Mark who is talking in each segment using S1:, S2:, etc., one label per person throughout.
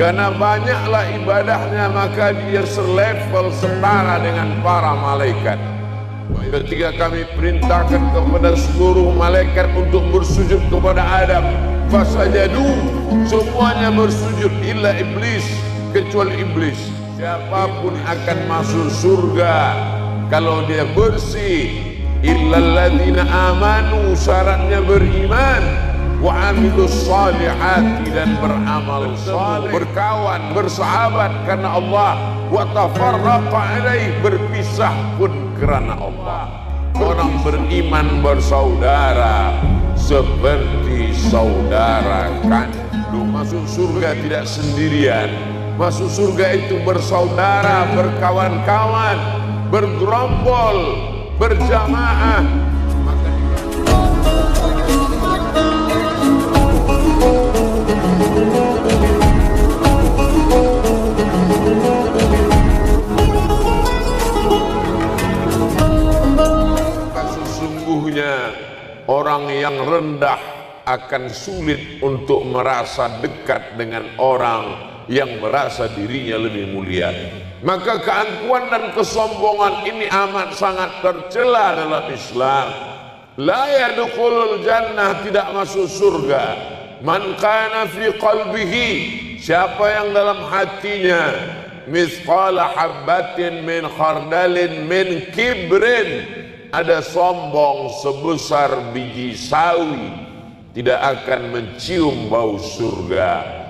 S1: Karena banyaklah ibadahnya, maka dia selevel setara dengan para malaikat. Ketika kami perintahkan kepada seluruh malaikat untuk bersujud kepada Adam, fasajadu, semuanya bersujud, illa iblis, kecuali iblis. Siapapun akan masuk surga kalau dia bersih, illal ladzina amanu, syaratnya beriman, wa amilus salihati, dan beramal saleh, berkawan, bersahabat karena Allah, wa tafarraqa alaih, berpisah pun karena Allah. Orang beriman bersaudara seperti saudara kandung. Masuk surga tidak sendirian, masuk surga itu bersaudara, berkawan-kawan, bergerombol, berjamaah. Sesungguhnya orang yang rendah akan sulit untuk merasa dekat dengan orang yang merasa dirinya lebih mulia. Maka keangkuhan dan kesombongan ini amat sangat tercela dalam Islam. La yadkhulul jannah, tidak masuk surga, man kana fi qalbihi, siapa yang dalam hatinya mithqala habbatin min khardalin min kibrin, ada sombong sebesar biji sawi, tidak akan mencium bau surga.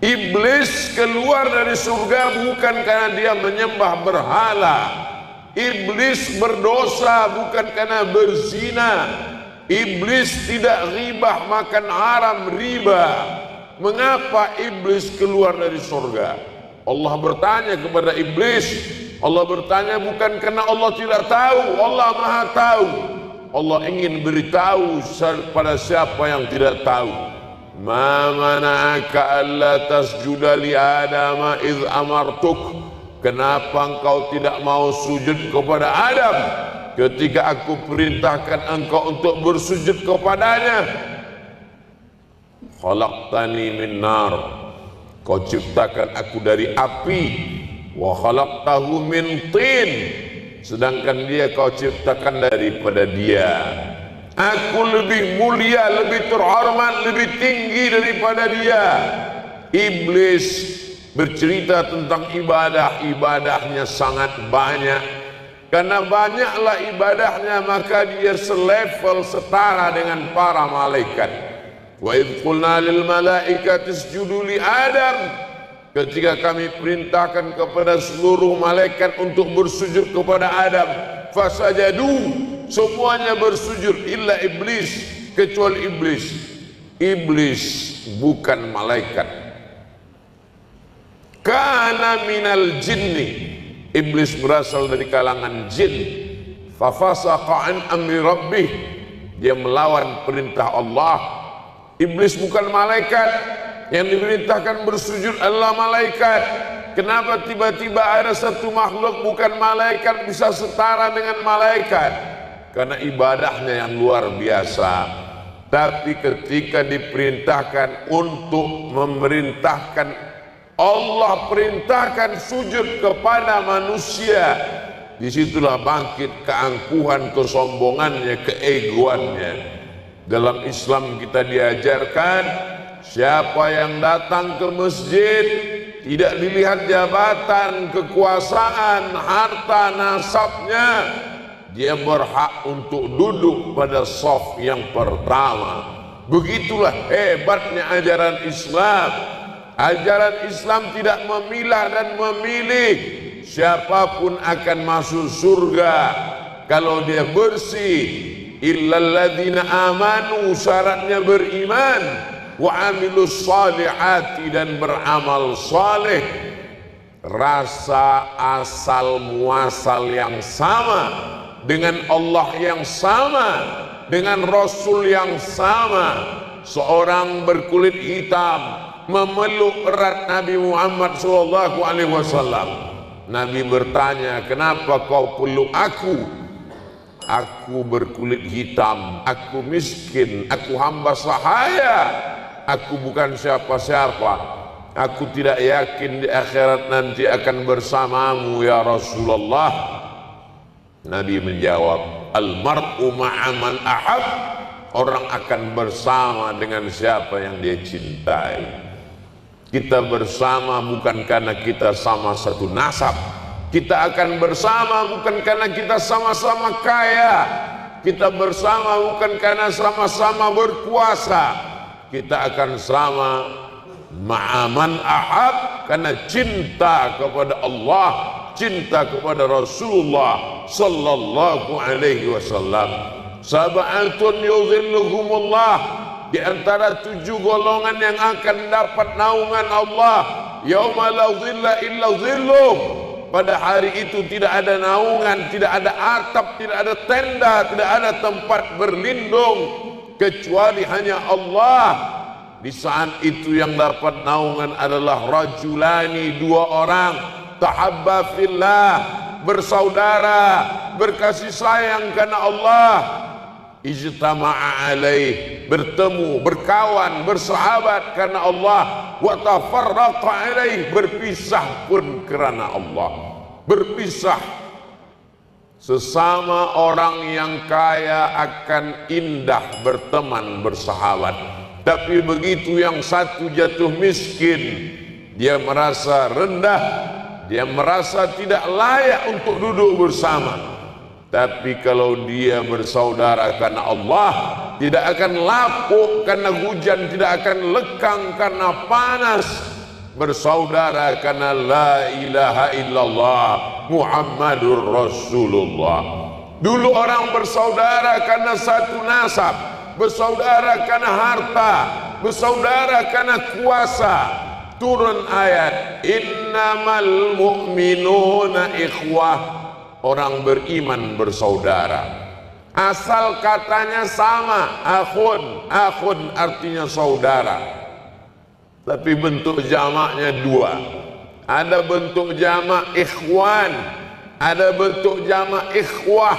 S1: Iblis keluar dari surga bukan karena dia menyembah berhala. Iblis berdosa bukan karena berzina. Iblis tidak ribah, makan haram riba. Mengapa iblis keluar dari surga? Allah bertanya kepada iblis. Allah bertanya bukan karena Allah tidak tahu, Allah Maha tahu. Allah ingin beritahu pada siapa yang tidak tahu. Ma mana'aka alla tasjuda li Adam idh amartuk, kenapa engkau tidak mau sujud kepada Adam ketika aku perintahkan engkau untuk bersujud kepadanya? Khalaqtani min nar, kau ciptakan aku dari api, wa khalaqtahu min tin, sedangkan dia kau ciptakan daripada dia. Aku lebih mulia, lebih terhormat, lebih tinggi daripada dia. Iblis bercerita tentang ibadah, ibadahnya sangat banyak. Karena banyaklah ibadahnya, maka dia selevel setara dengan para malaikat. Wa idh qulna lil malaikati isjudu li Adam, ketika kami perintahkan kepada seluruh malaikat untuk bersujud kepada Adam, fasajadu, semuanya bersujud, illa iblis, kecuali iblis. Iblis bukan malaikat. Kana minal jinni, iblis berasal dari kalangan jin. Fafasaqa an amri rabbih, dia melawan perintah Allah. Iblis bukan malaikat, yang diperintahkan bersujud adalah malaikat. Kenapa tiba-tiba ada satu makhluk bukan malaikat bisa setara dengan malaikat? Karena ibadahnya yang luar biasa. Tapi ketika diperintahkan untuk memerintahkan, Allah perintahkan sujud kepada manusia, disitulah bangkit keangkuhan, kesombongannya, keegoannya. Dalam Islam kita diajarkan, siapa yang datang ke masjid tidak dilihat jabatan, kekuasaan, harta, nasabnya, dia berhak untuk duduk pada shaf yang pertama. Begitulah hebatnya ajaran Islam. Ajaran Islam tidak memilah dan memilih. Siapapun akan masuk surga kalau dia bersih. Illal ladzina amanu, syaratnya beriman, wa amilus salihati, dan beramal saleh. Rasa asal muasal yang sama, dengan Allah yang sama, dengan Rasul yang sama. Seorang berkulit hitam memeluk erat Nabi Muhammad SAW. Nabi bertanya, kenapa kau peluk aku? Aku berkulit hitam, aku miskin, aku hamba sahaya, aku bukan siapa-siapa. Aku tidak yakin di akhirat nanti akan bersamamu ya Rasulullah. Nabi menjawab, al-mar'u ma'a man ahab. Orang akan bersama dengan siapa yang dia cintai. Kita bersama bukan karena kita sama satu nasab. Kita akan bersama bukan karena kita sama-sama kaya. Kita bersama bukan karena sama-sama berkuasa. Kita akan sama ma'aman ahab karena cinta kepada Allah, cinta kepada Rasulullah sallallahu alaihi wasallam. Sab'atun yuzilluhumullah, di antara 7 golongan yang akan dapat naungan Allah, yauma la dhilla illa dhilluh. Pada hari itu tidak ada naungan, tidak ada atap, tidak ada tenda, tidak ada tempat berlindung kecuali hanya Allah. Di saat itu yang dapat naungan adalah rajulani, 2 orang, tahabba fillah, bersaudara, berkasih sayang karena Allah, ijtama'a alaih, bertemu, berkawan, bersahabat karena Allah, wa tafarraqa alaih, berpisah pun karena Allah. Berpisah. Sesama orang yang kaya akan indah berteman, bersahabat. Tapi begitu yang satu jatuh miskin, dia merasa rendah, dia merasa tidak layak untuk duduk bersama. Tapi kalau dia bersaudara karena Allah, tidak akan lapuk karena hujan, tidak akan lekang karena panas. Bersaudara karena la ilaha illallah Muhammadur Rasulullah. Dulu orang bersaudara karena satu nasab, bersaudara karena harta, bersaudara karena kuasa. Turun ayat, innamal mu'minuna ikhwah. Orang beriman bersaudara. Asal katanya sama, akhun. Akhun artinya saudara. Tapi bentuk jamaknya 2. Ada bentuk jamak ikhwan, ada bentuk jamak ikhwah.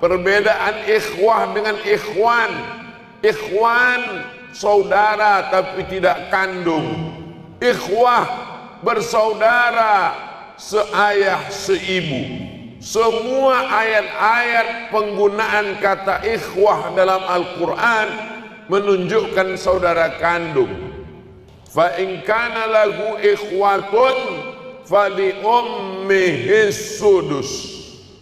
S1: Perbedaan ikhwah dengan ikhwan. Ikhwan saudara tapi tidak kandung. Ikhwah bersaudara seayah seibu. Semua ayat-ayat penggunaan kata ikhwah dalam Al-Quran menunjukkan saudara kandung. Fa in kana lahu ikhwatun fali ummihis sudus.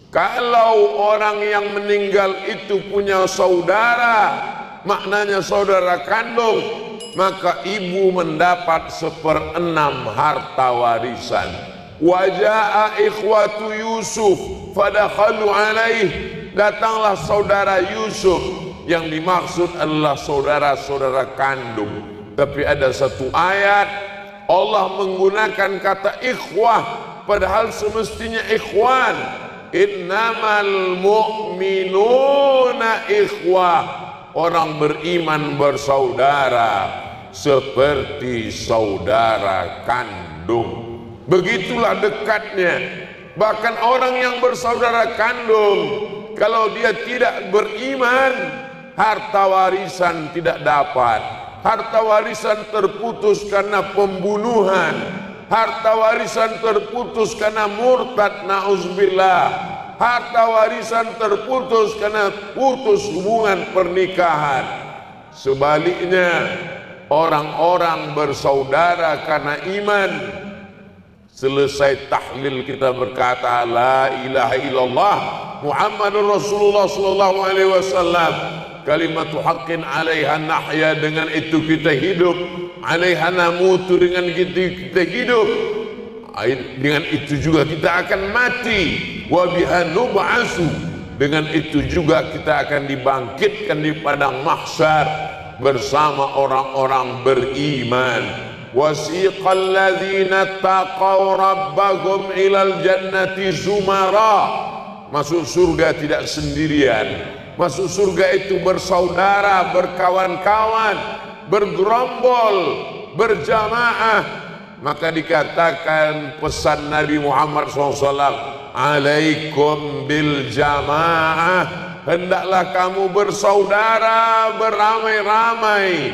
S1: Kalau orang yang meninggal itu punya saudara, maknanya saudara kandung, maka ibu mendapat 1/6 harta warisan. Waja'a ikhwatu Yusuf fadakhalu alaih, datanglah saudara Yusuf. Yang dimaksud adalah saudara-saudara kandung. Tapi ada satu ayat Allah menggunakan kata ikhwah, padahal semestinya ikhwan. Innamal mu'minuna ikhwah. Orang beriman bersaudara seperti saudara kandung. Begitulah dekatnya. Bahkan orang yang bersaudara kandung, kalau dia tidak beriman, harta warisan tidak dapat. Harta warisan terputus karena pembunuhan. Harta warisan terputus karena murtad, na'udzubillah. Harta warisan terputus karena putus hubungan pernikahan. Sebaliknya, orang-orang bersaudara karena iman. Selesai tahlil kita berkata la ilaha illallah Muhammadur Rasulullah sallallahu alaihi wasallam. Kalimatu haqqin 'alaiha nahya, dengan itu kita hidup. 'Alaiha namutu, dengan kita hidup. Dengan itu juga kita akan mati. Wa biha nub'atsu, dengan itu juga kita akan dibangkitkan di padang mahsyar bersama orang-orang beriman. Wasiqal ladzina taqaw rabbahum ilal jannati zumara. Masuk surga tidak sendirian. Masuk surga itu bersaudara, berkawan-kawan, bergerombol, berjamaah. Maka dikatakan pesan Nabi Muhammad SAW, alaikum bil jamaah, hendaklah kamu bersaudara beramai-ramai.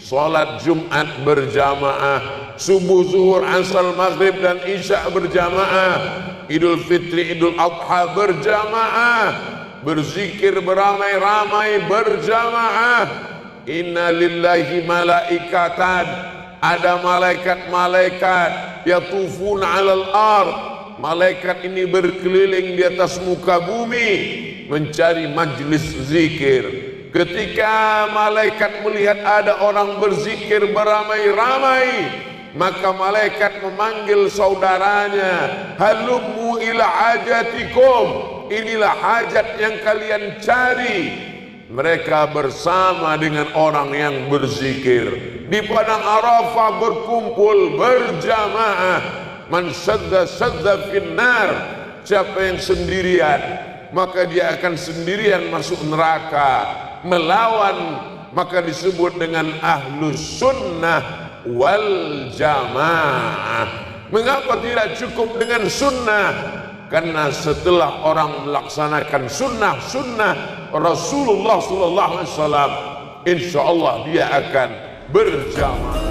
S1: sholat Jumat berjamaah, subuh, zuhur, asar, maghrib dan isya berjamaah, Idul Fitri, Idul Adha berjamaah, berzikir beramai-ramai berjamaah. Inna lillahi malaikatan, ada malaikat-malaikat yatufuna alal ard. Malaikat ini berkeliling di atas muka bumi mencari majlis zikir. Ketika malaikat melihat ada orang berzikir beramai-ramai, maka malaikat memanggil saudaranya, halummu ila hajatikum, inilah hajat yang kalian cari. Mereka bersama dengan orang yang berzikir di padang Arafah, berkumpul berjamaah. Man sadda finnar, siapa yang sendirian maka dia akan sendirian masuk neraka. Melawan maka disebut dengan ahlus sunnah wal jamaah. Mengapa tidak cukup dengan sunnah? Karena setelah orang melaksanakan sunnah Rasulullah SAW, insya Allah dia akan berjamaah.